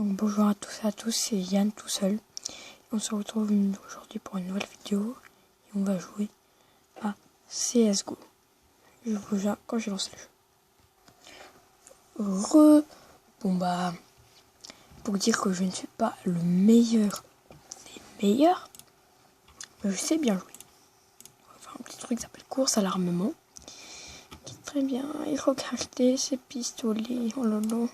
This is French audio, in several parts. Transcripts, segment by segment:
Donc bonjour à tous et à tous, c'est Yann tout seul. On se retrouve aujourd'hui pour une nouvelle vidéo et on va jouer à CSGO. Je vous jure quand je lance le jeu. Bon bah, pour dire que je ne suis pas le meilleur des meilleurs, mais je sais bien jouer. On va faire un petit truc qui s'appelle course à l'armement. Qui est très bien. Et regardez ces pistolets, oh là là.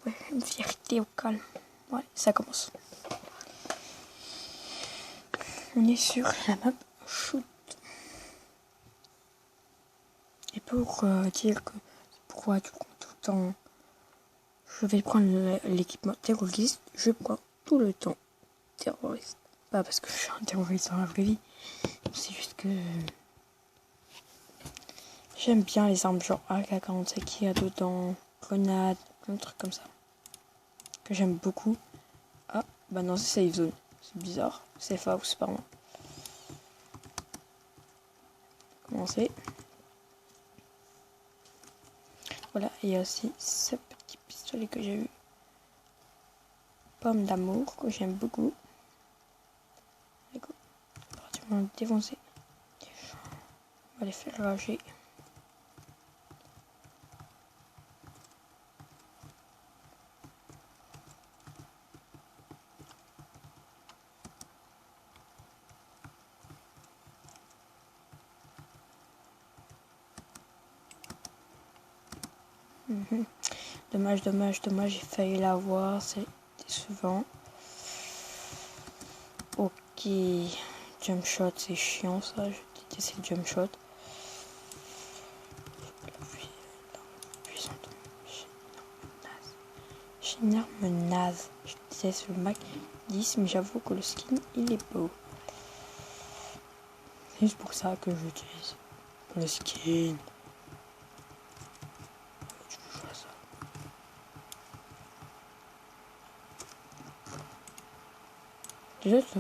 Ouais, une fierté au calme. Ouais, ça commence. On est sur la map shoot. Et pour dire que pourquoi tout le temps je vais prendre l'équipement terroriste, je prends tout le temps terroriste. Pas parce que je suis un terroriste dans la vraie vie, c'est juste que j'aime bien les armes genre AK-47 qu'il y a dedans, grenades, plein de trucs comme ça. Que j'aime beaucoup. Ah, bah non, c'est safe zone. C'est bizarre. C'est faux, c'est pas moi. Commencer. Voilà, et il y a aussi ce petit pistolet que j'ai eu. Pomme d'amour, que j'aime beaucoup. On va défoncer. On va les faire rager. Dommage, j'ai failli l'avoir, c'est décevant. Ok, jump shot, c'est chiant ça, je déteste le jump shot. J'ai une arme naze, je déteste le Mac 10, mais j'avoue que le skin il est beau. C'est juste pour ça que j'utilise le skin. Tu veux jouer à ça? Déjà ça.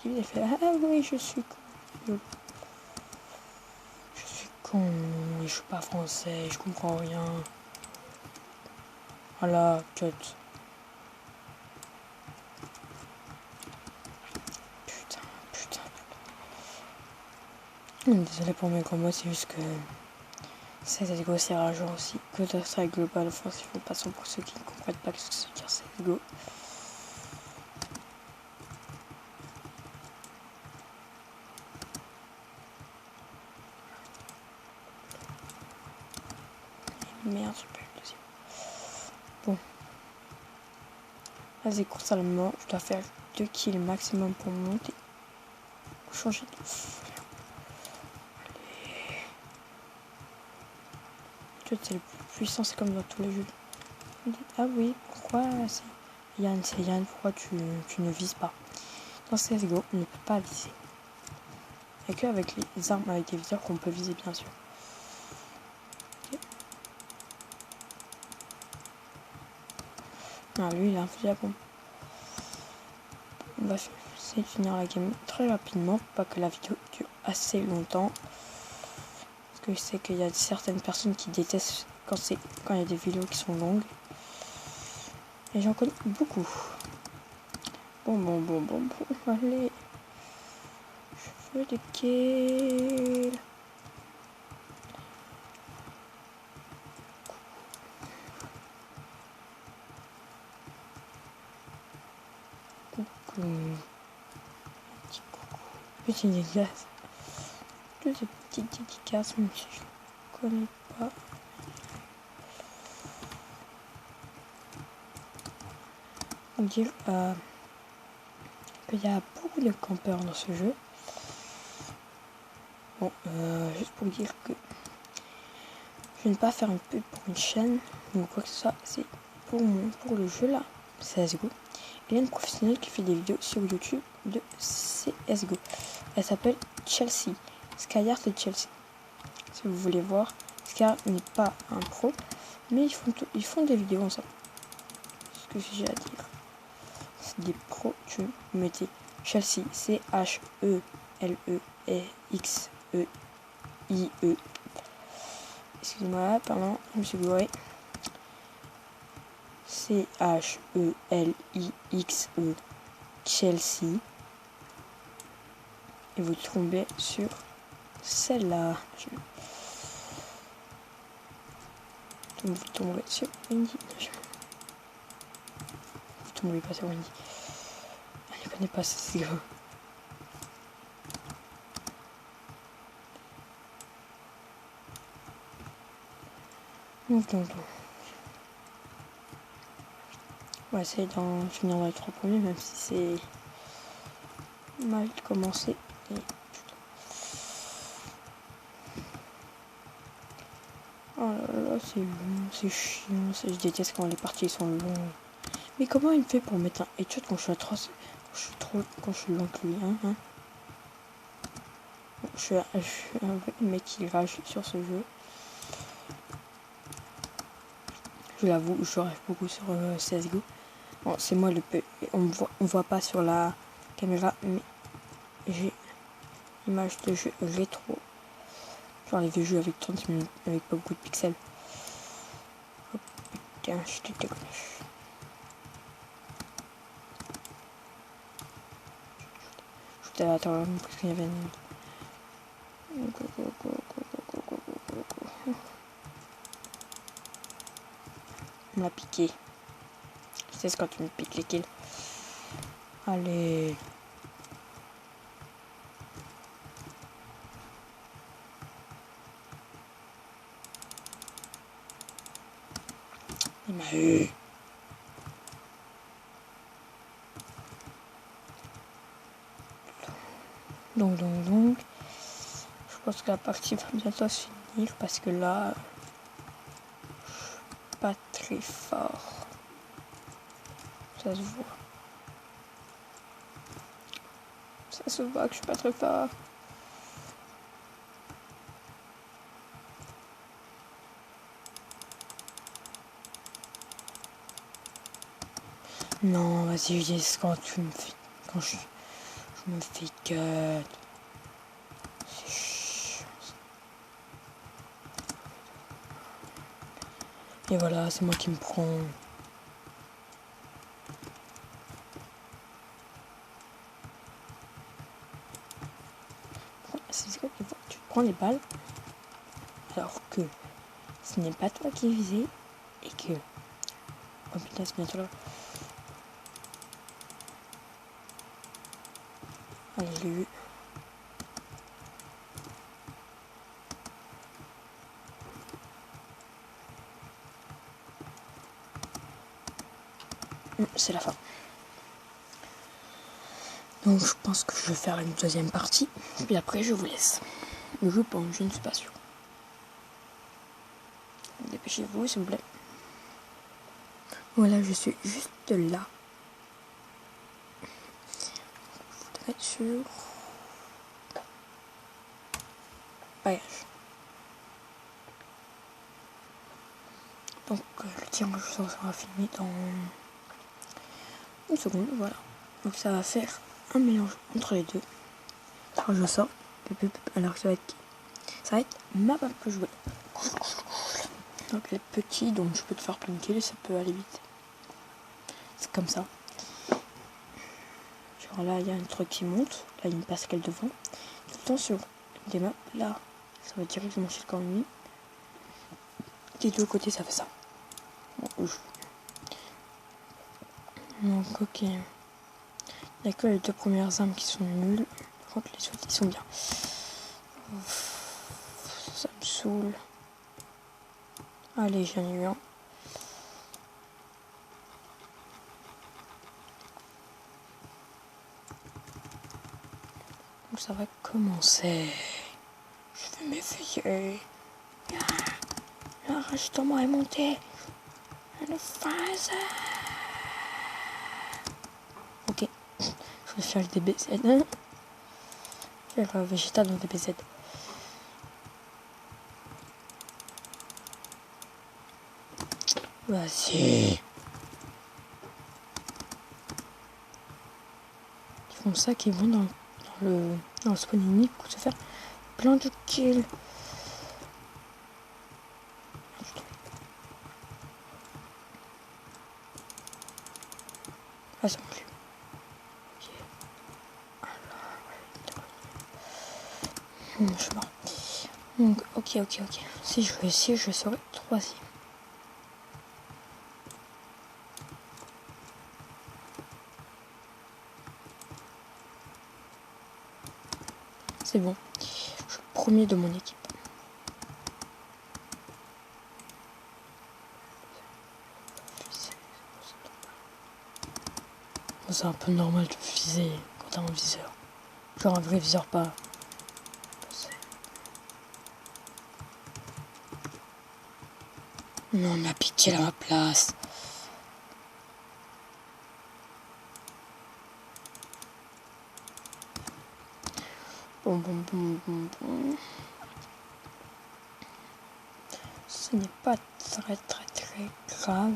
Il a fait ah oui je suis con. Je suis con, je suis pas français, je comprends rien. Voilà, cut. Putain. Désolé pour mes gros mots, c'est juste que CSGO c'est rageant aussi. Counter-Strike Global Offensive, en passant pour ceux qui ne comprennent pas ce que c'est dire CSGO. Merde, j'ai pas eu le deuxième. Bon. Vas-y, course à l'allemand, je dois faire 2 kills maximum pour monter. Changer de fleur. Allez. C'est le plus puissant, c'est comme dans tous les jeux. Ah oui, pourquoi c'est Yann, pourquoi tu ne vises pas? Dans CSGO, on ne peut pas viser. Il n'y a qu'avec les armes avec des viseurs qu'on peut viser, bien sûr. Okay. Ah, lui, il a un fusil à pompe. On va essayer de finir la game très rapidement pour pas que la vidéo dure assez longtemps. Parce que je sais qu'il y a certaines personnes qui détestent quand il y a des vidéos qui sont longues. Et j'en connais beaucoup. Bon, allez. Je veux des kills. Petit dédicace. Deux petites dédicaces, même si je ne connais pas. On dire qu'il y a beaucoup de campeurs dans ce jeu. Bon, juste pour dire que je ne vais pas faire une pub pour une chaîne ou quoi que ce soit, c'est pour le jeu là, CSGO. Il y a une professionnelle qui fait des vidéos sur YouTube de CSGO. Elle s'appelle Chelsea, Skyheart et Chelsea. Si vous voulez voir, Skyheart n'est pas un pro, mais ils font des vidéos ensemble. C'est ce que j'ai à dire. C'est des pros, tu mettez Chelsea, CHELEXEIE. excusez-moi, pardon, je me suis gouré. Chelixe, Chelsea. Et vous tombez sur celle-là. Donc vous tomberez sur Wendy. Vous tomberez pas sur Wendy. Elle ne connaît pas ça, c'est grave. Donc. On va essayer d'en finir dans les 3 premiers, même si c'est mal commencé. Oh là là, c'est long, c'est chiant, je déteste quand les parties sont longues. Mais comment il me fait pour mettre un headshot quand je suis à 3, quand je suis lent que lui, hein. Je suis un mec qui rage sur ce jeu. Je l'avoue, je rêve beaucoup sur CSGO. Bon, c'est moi le peu. On voit pas sur la caméra, mais j'ai l'image de jeu rétro. Genre les vieux jeux avec 30 minutes, avec pas beaucoup de pixels. Oh putain, je te déconne. Je à attendre parce qu'il y avait une. On m'a piqué. C'est quand tu me piques les kills. Allez. Il m'a eu. Donc. Je pense que la partie va bientôt se finir parce que là, je suis pas très fort. Ça se voit. Ça se voit que je suis pas très fort. Non, vas-y, je dis quand tu me fais. Quand je me fais cut. C'est chiant. Et voilà, c'est moi qui me prends. C'est quoi tu te prends les balles alors que ce n'est pas toi qui visais et que. Oh putain, c'est bientôt là. Allez, je l'ai vu. C'est la fin. Donc je pense que je vais faire une deuxième partie. Puis après je vous laisse. Je pense, je ne suis pas sûr. Dépêchez-vous s'il vous plaît. Voilà, je suis juste là. Je voudrais être sûr. Voyage. Donc le tirage sera fini dans une seconde, voilà. Donc ça va faire un mélange entre les deux. Alors je sors. Alors ça va être ma map que je voulais. Donc elle est petite, donc je peux te faire plein de kills, ça peut aller vite. C'est comme ça. Genre là il y a un truc qui monte, là il y a une passerelle devant. Tout le temps sur des maps, là ça va directement chez le camp ennemi. Des deux côtés ça fait ça. Bon, donc ok. Il n'y a que les 2 premières armes qui sont nulles. Par contre les autres ils sont bien. Ça me saoule. Allez, j'en ai eu un. Donc ça va commencer. Je vais m'effeuiller. La rage de moi est montée. Une phase. Ok. Je vais faire le DBZ. Faire végétal dans le DBZ. Vas-y. Ils font ça, qu'ils vont dans le spawn ennemi pour se faire plein de kills. Ah, ça marche. Ok. Je sais pas. Donc, ok. Si je réussis, je serai 3e. C'est bon. Je suis le premier de mon équipe. C'est un peu normal de viser quand t'as un viseur. Genre un vrai viseur, pas. Non, il m'a piqué ma place. Bon. Ce n'est pas très grave.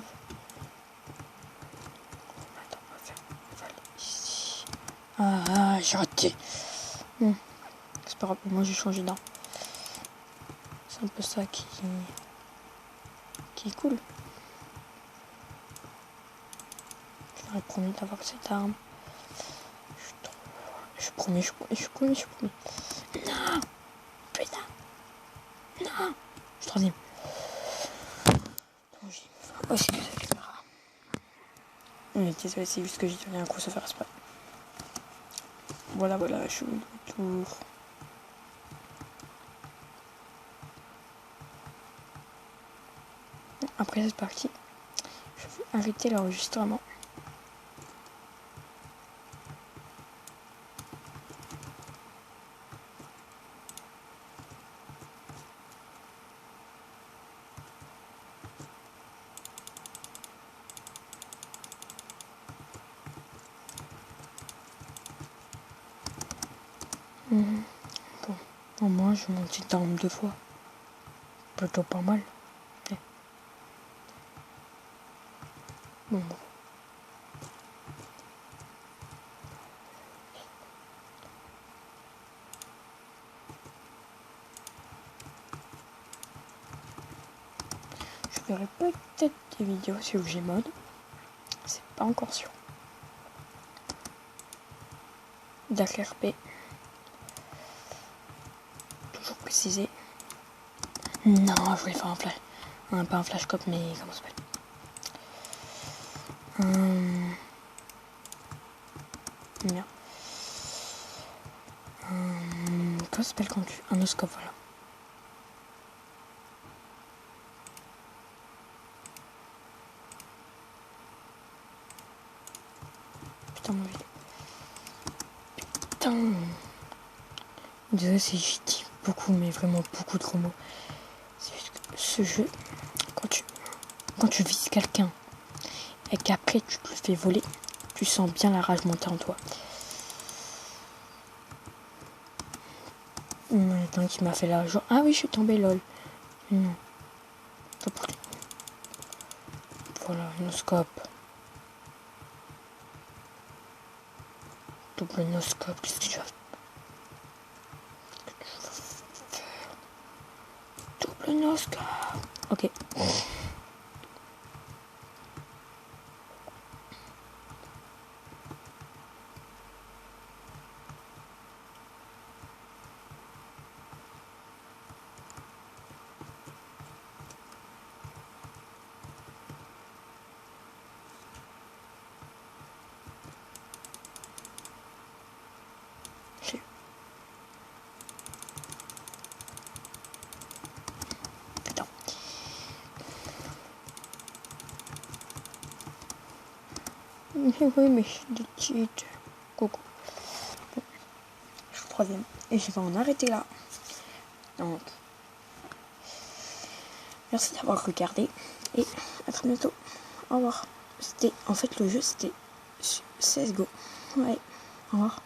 Attends, on va aller ici. Ah, j'ai raté. Bon, c'est pas grave, moi j'ai changé d'arme. C'est un peu ça qui est cool. Je leur ai promis d'avoir cette arme. Je promets. Non, putain. Non, je suis 3e. Oh, c'est que ça caméra. Désolé, c'est juste que j'ai donné un coup sans faire exprès. Voilà, je suis de retour. Après cette partie, je vais arrêter l'enregistrement. Bon, au moins je monte cette arme 2 fois. Plutôt pas mal. Okay. Bon. Je ferai peut-être des vidéos sur Gmod. C'est pas encore sûr. DarkRP. Toujours précisé. Non, je voulais faire un flash. Pas un flashcop, mais comment ça s'appelle? Merde. Comment ça s'appelle quand tu... Un oscope, voilà. Putain, mon vidéo. Putain. Désolé si je dis beaucoup, mais vraiment beaucoup de gros mots. C'est juste que ce jeu, quand tu vises quelqu'un et qu'après tu te le fais voler, tu sens bien la rage monter en toi. Il y en a un qui m'a fait là, genre, ah oui, je suis tombé, lol. Non. Voilà, noscope. Double noscope, qu'est-ce que tu vas faire? Double noscope. Ok. Putain. Mais oui, mais je suis des cheats. Coucou. Bon. Je suis 3e. Et je vais en arrêter là. Donc, merci d'avoir regardé. Et à très bientôt. Au revoir. En fait, le jeu, c'était CSGO. Ouais. Au revoir.